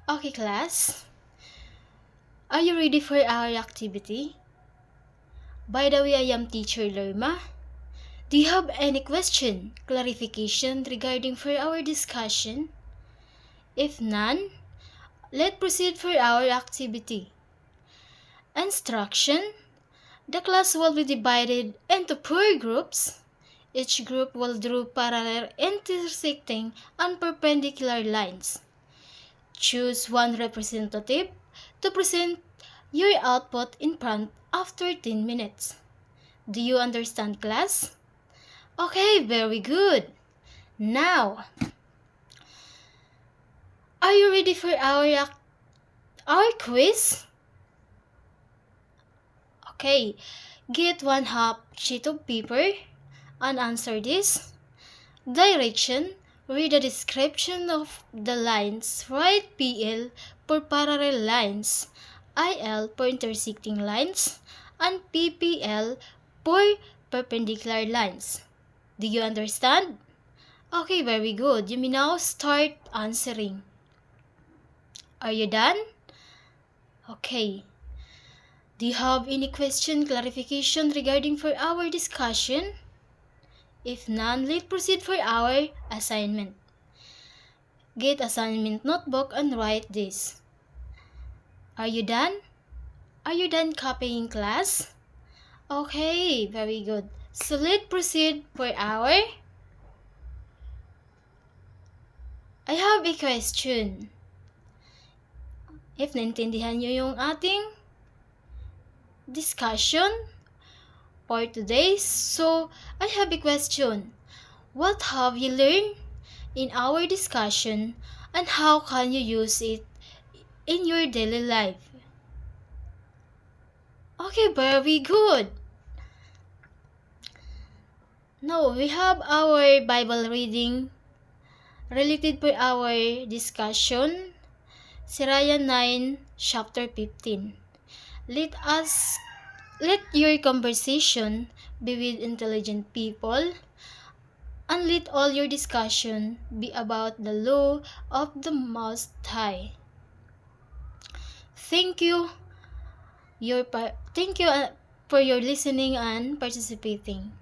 Okay, class. Are you ready for our activity? By the way, I am teacher Lerma. Do you have any question, clarification regarding for our discussion? If none, let's proceed for our activity. Instruction. The class will be divided into 4 groups. Each group will draw parallel, intersecting, and perpendicular lines. Choose one representative to present your output in front after 10 minutes. Do you understand, class? Okay, very good. Now, are you ready for our quiz? Okay, get 1/2 sheet of paper and answer this. Direction. Read the description of the lines. Write PL for parallel lines, IL for intersecting lines, and PPL for perpendicular lines. Do you understand? Okay, very good. You may now start answering. Are you done? Okay. Do you have any question, clarification regarding for our discussion? If none, let's proceed for our assignment. Get assignment notebook and write this. Are you done? Are you done copying, class? Okay, very good. So let's proceed for our... I have a question. If naintindihan nyo yung ating discussion for today, so I have a question. What have you learned in our discussion and how can you use it in your daily life? Okay, very good. Now we have our Bible reading related to our discussion. Siraya 9, chapter 15. Let your conversation be with intelligent people, and let all your discussion be about the law of the Most High. Thank you. Thank you for your listening and participating.